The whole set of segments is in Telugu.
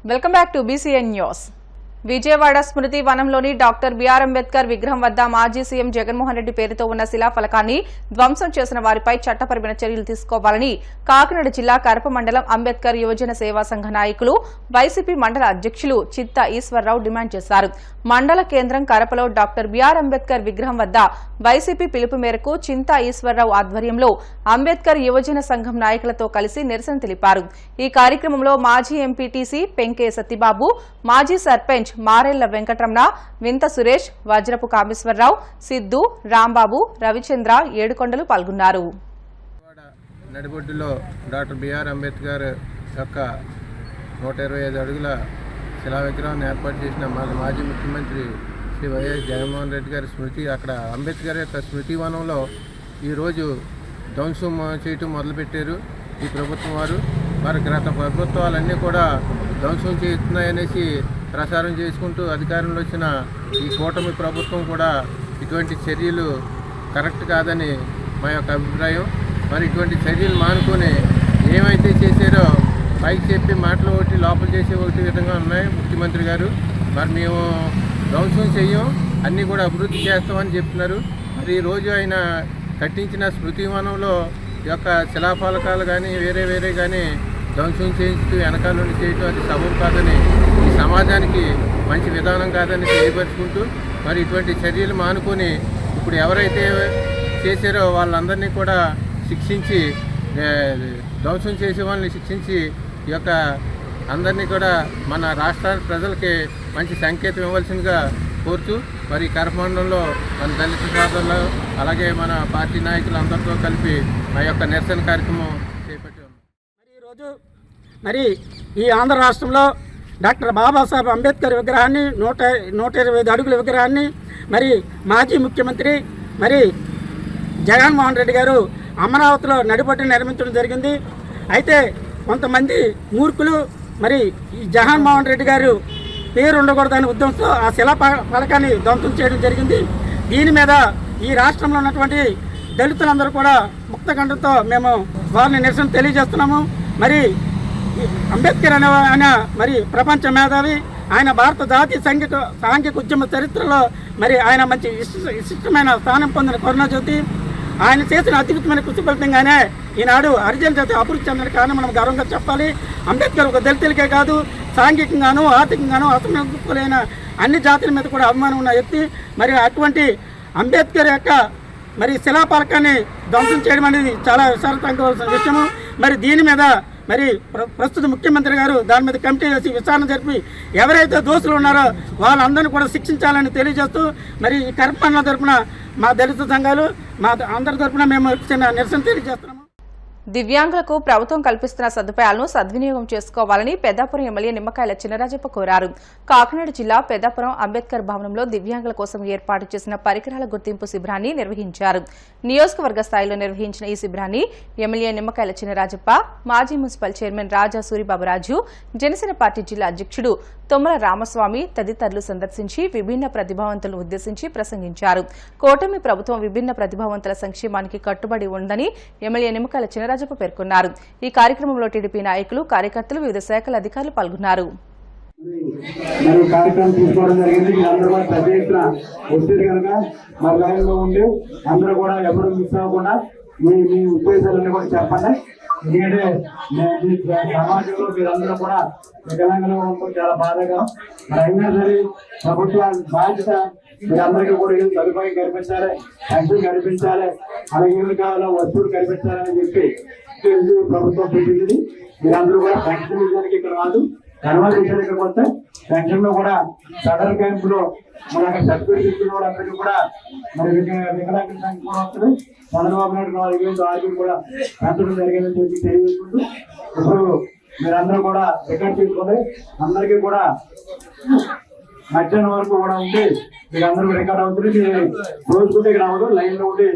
Welcome back to BCN news. Vijayawada స్మృతి వనంలోని డాక్టర్ బిఆర్ అంబేద్కర్ విగ్రహం వద్ద మాజీ సీఎం జగన్మోహన్ రెడ్డి పేరుతో ఉన్న శిలాఫలకాన్ని ధ్వంసం చేసిన వారిపై చట్టపరమైన చర్యలు తీసుకోవాలని కాకినాడ జిల్లా కరప మండలం అంబేద్కర్ యువజన సేవా సంఘ నాయకులు వైసీపీ మండల అధ్యక్షులు చిత్తా ఈశ్వరరావు డిమాండ్ చేశారు. మండల కేంద్రం కరపలో డాక్టర్ బిఆర్ అంబేద్కర్ విగ్రహం వద్ద వైసీపీ పిలుపు మేరకు చింతా ఈశ్వరరావు ఆధ్వర్యంలో అంబేద్కర్ యువజన సంఘం నాయకులతో కలిసి నిరసన తెలిపారు. ఈ కార్యక్రమంలో మాజీ ఎంపీటీసీ పెంకే సత్యబాబు, మాజీ సర్పంచ్ మారెళ్ల వెంకటరమణ, వింత సురేష్, వజ్రపు కామేశ్వరరావు, సిద్దు, రాంబాబు, రవిచంద్ర, ఏడుకొండలు పాల్గొన్నారు. నడిబొడ్డులో డాక్టర్ బిఆర్ అంబేద్కర్ యొక్క 125 అడుగుల శిలా విగ్రహాన్ని ఏర్పాటు చేసిన మాజీ ముఖ్యమంత్రి శ్రీ వైఎస్ జగన్మోహన్ రెడ్డి గారి స్మృతి, అక్కడ అంబేద్కర్ యొక్క స్మృతి వనంలో ఈరోజు ధ్వంసం చేయటం మొదలుపెట్టారు ఈ ప్రభుత్వం వారు. మరి గత ప్రభుత్వాలన్నీ కూడా ధ్వంసం చేస్తున్నాయనేసి ప్రసారం చేసుకుంటూ అధికారంలో వచ్చిన ఈ కూటమి ప్రభుత్వం కూడా ఇటువంటి చర్యలు కరెక్ట్ కాదని మా యొక్క అభిప్రాయం. మరి ఇటువంటి చర్యలు మానుకొని ఏమైతే చేశారో పైకి చెప్పి మాటలు ఒకటి లోపల చేసే ఒకటి విధంగా ఉన్నాయి ముఖ్యమంత్రి గారు. మరి మేము ధ్వంసం చెయ్యం, అన్నీ కూడా అభివృద్ధి చేస్తామని చెప్తున్నారు. మరి ఈరోజు ఆయన కట్టించిన స్మృతి వనంలో యొక్క శిలాఫలకాలు కానీ వేరే కానీ ధ్వంసం చేయించుతూ వెనకాల నుండి చేయటం అది సబబు కాదని, ఈ సమాజానికి మంచి విధానం కాదని తెలియపరుచుకుంటూ మరి ఇటువంటి చర్యలు మానుకొని ఇప్పుడు ఎవరైతే చేశారో వాళ్ళందరినీ కూడా శిక్షించి, ధ్వంసం చేసే వాళ్ళని శిక్షించి ఈ యొక్క అందరినీ కూడా మన రాష్ట్ర ప్రజలకి మంచి సంకేతం ఇవ్వాల్సిందిగా కోరుతూ మరి కరపమండలంలో మన దళిత సోదరులు అలాగే మన పార్టీ నాయకులు అందరితో కలిపి మా యొక్క నిరసన కార్యక్రమం చేపట్టాము. మరి ఈ ఆంధ్ర రాష్ట్రంలో డాక్టర్ బాబాసాహెబ్ అంబేద్కర్ విగ్రహాన్ని 125 అడుగుల విగ్రహాన్ని మరి మాజీ ముఖ్యమంత్రి మరి జగన్మోహన్ రెడ్డి గారు అమరావతిలో నడిపొట్టున నిర్మించడం జరిగింది. అయితే కొంతమంది మూర్ఖులు మరి ఈ జగన్మోహన్ రెడ్డి గారు పేరు ఉండకూడదని ఉద్దేశంతో ఆ శిలా ఫలకాన్ని ధ్వంసం చేయడం జరిగింది. దీని మీద ఈ రాష్ట్రంలో ఉన్నటువంటి దళితులందరూ కూడా ముక్తకంఠంతో మేము వారిని నిరసన తెలియజేస్తున్నాము. మరి అంబేద్కర్ ఆయన మరి ప్రపంచ మేధావి, ఆయన భారత జాతీయ సాంఘిక ఉద్యమ చరిత్రలో మరి ఆయన మంచి విశిష్టమైన స్థానం పొందిన కరుణాజ్యోతి. ఆయన చేసిన అద్భుతమైన కృషి ఫలితంగానే ఈనాడు హరిజన జాతి అభివృద్ధి చెందడానికి కారణం మనం గర్వంగా చెప్పాలి. అంబేద్కర్ ఒక దళితులకే కాదు, సాంఘికంగాను ఆర్థికంగాను అసమర్థులైన అన్ని జాతుల మీద కూడా అభిమానం ఉన్న వ్యక్తి. మరి అటువంటి అంబేద్కర్ యొక్క మరి శిలాఫలకాన్ని ధ్వంసం చేయడం అనేది చాలా విచారతగ్గవలసిన విషయము. మరి దీని మీద మరి ప్రస్తుత ముఖ్యమంత్రి గారు దాని మీద కమిటీ వేసి విచారణ జరిపి ఎవరైతే దోషులు ఉన్నారో వాళ్ళందరినీ కూడా శిక్షించాలని తెలియజేస్తూ మరి ఈ కరపమండలం తరపున మా దళిత సంఘాలు మా అందరి తరపున మేము చిన్న నిరసన తెలియజేస్తున్నాము. దివ్యాంగులకు ప్రభుత్వం కల్పిస్తున్న సదుపాయాలను సద్వినియోగం చేసుకోవాలని పెద్దాపురం ఎమ్మెల్యే నిమ్మకాయల చినరాజప్ప కోరారు. కాకినాడ జిల్లా పెద్దాపురం అంబేద్కర్ భవనంలో దివ్యాంగుల కోసం ఏర్పాటు చేసిన పరికరాల గుర్తింపు శిబిరాన్ని నిర్వహించారు. నియోజకవర్గ స్థాయిలో నిర్వహించిన ఈ శిబిరాన్ని ఎమ్మెల్యే నిమ్మకాయల చినరాజప్ప, మాజీ మున్సిపల్ చైర్మన్ రాజా సూరిబాబురాజు, జనసేన పార్టీ జిల్లా అధ్యక్షుడు తుమ్మల రామస్వామి తదితరులు సందర్శించి విభిన్న ప్రతిభావంతులను ఉద్దేశించి ప్రసంగించారు. కూటమి ప్రభుత్వం విభిన్న ప్రతిభావంతుల సంక్షేమానికి కట్టుబడి ఉందని ఎమ్మెల్యే నిమ్మకాయల చినరాజప్ప పేర్కొన్నారు. ఈ కార్యక్రమంలో టీడీపీ నాయకులు, కార్యకర్తలు, వివిధ శాఖల అధికారులు పాల్గొన్నారు. కార్యక్రమం తీసుకోవడం జరిగింది. అందరూ కూడా పెద్ద ఎత్తున వచ్చేది కనుక మరి లైన్ లో ఉండి అందరూ కూడా ఎవరు మిస్ అవ్వకుండా మీ ఉద్దేశాలన్నీ కూడా చెప్పండి. ఎందుకంటే సమాజంలో మీరందరూ కూడా తెలంగాణలో ఉండడం చాలా బాధగా. మరి అయినా సరే ప్రభుత్వ బాధ్యత మీరందరికీ కూడా ఏం సదుపాయం కల్పించాలి, పెన్షన్ కల్పించాలి, అలాగే ఏమి కావాలో వస్తువులు కల్పించాలని చెప్పి ప్రభుత్వం పెట్టింది. మీరందరూ కూడా పెన్షన్ విషయానికి ఇక్కడ రాదు, కనుమల విషయానికి వస్తే పెన్షన్ లో కూడా సదర్ క్యాంప్ లో మన సర్టిఫికేట్ తీసుకున్న వాళ్ళందరికీ కూడా మరి వికలాంగుల సంఖ్య కూడా వస్తుంది. చంద్రబాబు నాయుడు 4,000 ఆరోగ్యం కూడా పెంచడం జరిగిందని చెప్పి తెలియజేసుకుంటూ ఇప్పుడు మీరందరూ కూడా రికార్డ్ తీసుకొని అందరికీ కూడా మధ్యాహ్నం వరకు కూడా ఉండి మీరందరూ రికార్డ్ అవుతుంది. మీరు రోజుకుంటే ఇక్కడ అవ్వదు, లైన్ లో ఉండి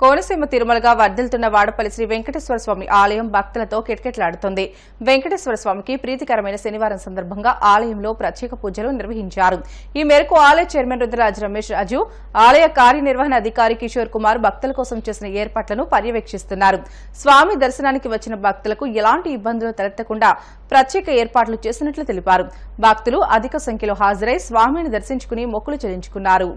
కోనసీమ తిరుమలగా వర్ధిల్తున్న వాడపల్లి శ్రీ వెంకటేశ్వర స్వామి ఆలయం భక్తులతో కిటకిటలాడుతోంది. వెంకటేశ్వర స్వామికి ప్రీతికరమైన శనివారం సందర్భంగా ఆలయంలో ప్రత్యేక పూజలు నిర్వహించారు. ఈ మేరకు ఆలయ చైర్మన్ రుద్రరాజ్ రమేష్ రాజు, ఆలయ కార్యనిర్వహణ అధికారి కిషోర్ కుమార్ భక్తుల కోసం చేసిన ఏర్పాట్లను పర్యవేక్షిస్తున్నారు. స్వామి దర్శనానికి వచ్చిన భక్తులకు ఎలాంటి ఇబ్బందులు తలెత్తకుండా ప్రత్యేక ఏర్పాట్లు చేసినట్లు తెలిపారు. భక్తులు అధిక సంఖ్యలో హాజరై స్వామిని దర్శించుకుని మొక్కులు చెల్లించుకున్నారు.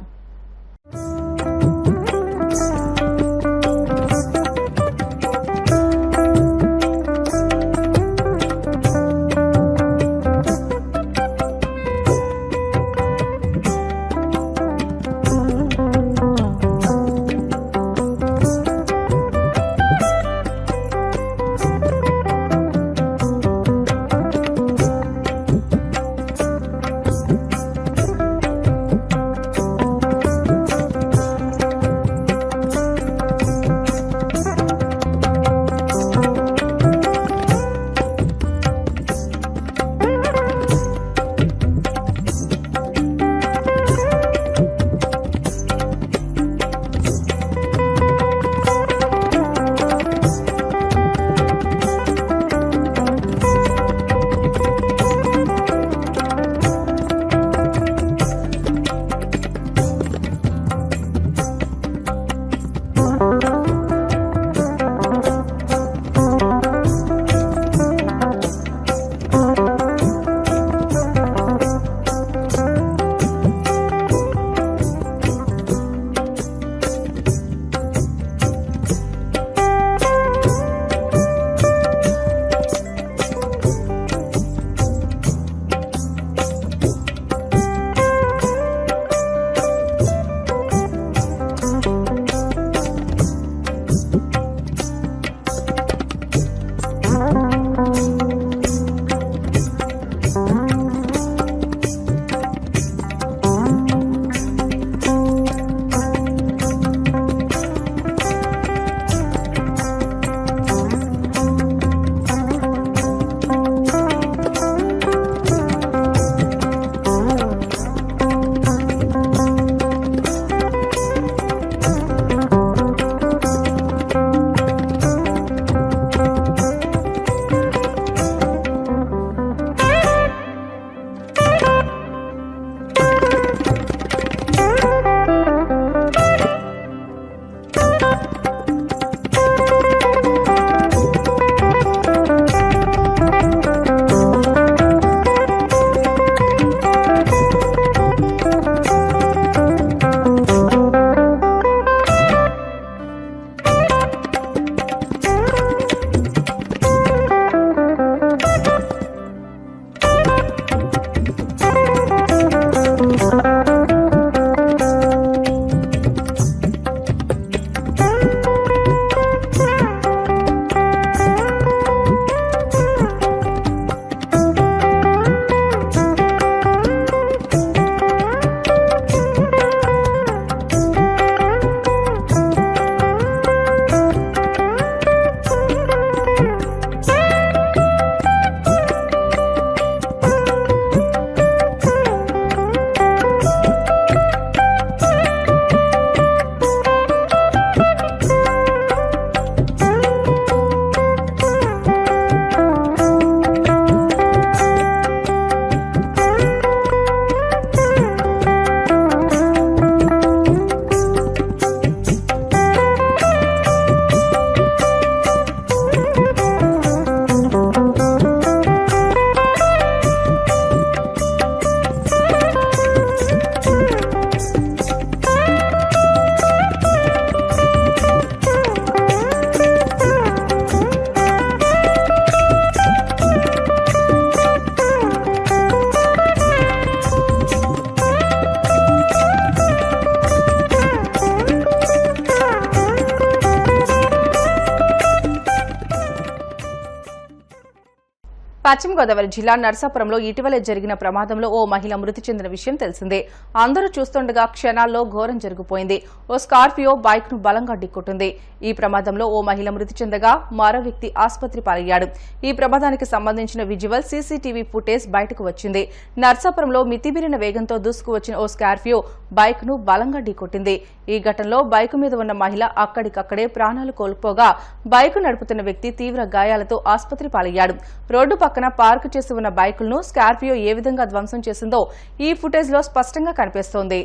పశ్చిమ గోదావరి జిల్లా నర్సాపురంలో ఇటీవలే జరిగిన ప్రమాదంలో ఓ మహిళ మృతి చెందిన విషయం తెలిసిందే. అందరూ చూస్తుండగా క్షణాల్లో ఘోరం జరిగిపోయింది. ఓ స్కార్పియో బైక్ ను బలంగా ఢీకొట్టింది. ఈ ప్రమాదంలో ఓ మహిళ మృతి చెందగా మరో వ్యక్తి ఆసుపత్రి పాలయ్యాడు. ఈ ప్రమాదానికి సంబంధించిన విజువల్ సీసీటీవీ ఫుటేజ్ బయటకు వచ్చింది. నర్సాపురంలో మితిమీరిన వేగంతో దూసుకువచ్చిన ఓ స్కార్పియో బైక్ ను బలంగా ఢీకొట్టింది. ఈ ఘటనలో బైక్ మీద ఉన్న మహిళ అక్కడికక్కడే ప్రాణాలు కోల్పోగా బైక్ నడుపుతున్న వ్యక్తి తీవ్ర గాయాలతో ఆసుపత్రి పాలయ్యాడు. రోడ్డు పక్కన పార్కు చేసి ఉన్న బైకులను స్కార్పియో ఏ విధంగా ధ్వంసం చేసిందో ఈ ఫుటేజ్ లో స్పష్టంగా కనిపిస్తోంది.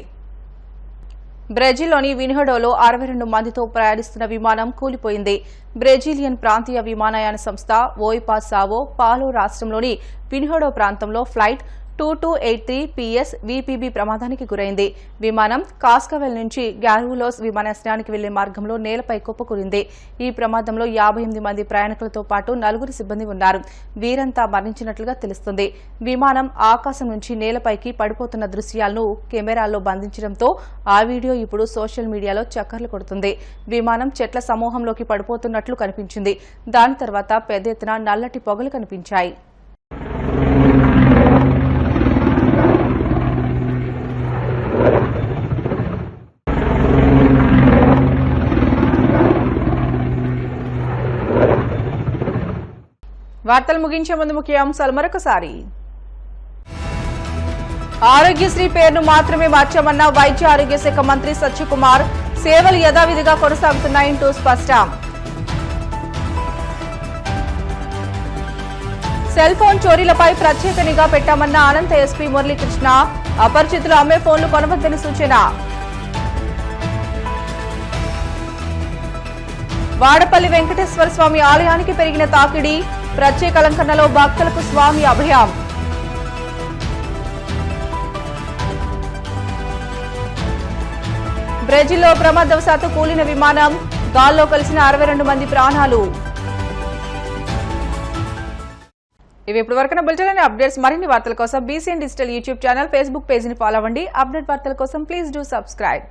బ్రెజిల్లోని విన్హెడోలో 62 మందితో ప్రయాణిస్తున్న విమానం కూలిపోయింది. బ్రెజిలియన్ ప్రాంతీయ విమానయాన సంస్థ ఓయిపా సావో పాలో రాష్ట్రంలోని విన్హెడో ప్రాంతంలో ఫ్లైట్ 2283 PS VPB ప్రమాదానికి గురైంది. విమానం కాస్కవెల్ నుంచి గ్యారులోస్ విమానాశ్రయానికి వెళ్లే మార్గంలో నేలపై కుప్పకూలింది. ఈ ప్రమాదంలో 58 మంది ప్రయాణికులతో పాటు 4 సిబ్బంది ఉన్నారు. వీరంతా మరణించినట్లుగా తెలుస్తుంది. విమానం ఆకాశం నుంచి నేలపైకి పడిపోతున్న దృశ్యాలను కెమెరాల్లో బంధించడంతో ఆ వీడియో ఇప్పుడు సోషల్ మీడియాలో చక్కర్లు కొడుతుంది. విమానం చెట్ల సమూహంలోకి పడిపోతున్నట్లు కనిపించింది. దాని తర్వాత పెద్ద ఎత్తున నల్లటి పొగలు కనిపించాయి. వార్తలు ముగించే ముందు ముఖ్య అంశాలు మరొకసారి. ఆరోగ్యశ్రీ పేరును మాత్రమే మార్చామన్న వైద్య ఆరోగ్య శాఖ మంత్రి సత్యకుమార్. సేవలు యథావిధిగా కొనసాగుతున్నాయంటూ స్పష్టం. సెల్ ఫోన్ చోరీలపై ప్రత్యేక నిఘా పెట్టామన్న అనంత ఎస్పీ మురళీకృష్ణ. అపరిచితులు అమ్మే ఫోన్లు కొనవద్దని సూచన. వాడపల్లి వెంకటేశ్వర స్వామి ఆలయానికి పెరిగిన తాకిడి. ప్రత్యేక అలంకరణలో భక్తులకు స్వామి అభయం. బ్రెజిల్లో ప్రమాదవశాత్తు కూలిన విమానం. గాల్లో కలిసిన 62 మంది ప్రాణాలు. ఇవి ఇప్పుడు వరకు బులెటిన్ అప్డేట్స్. మరిన్ని వార్తల కోసం BCN digital YouTube channel, Facebook పేజీని ఫాలో అవ్వండి. అప్డేట్ వార్తల కోసం ప్లీజ్ డూ సబ్స్క్రైబ్.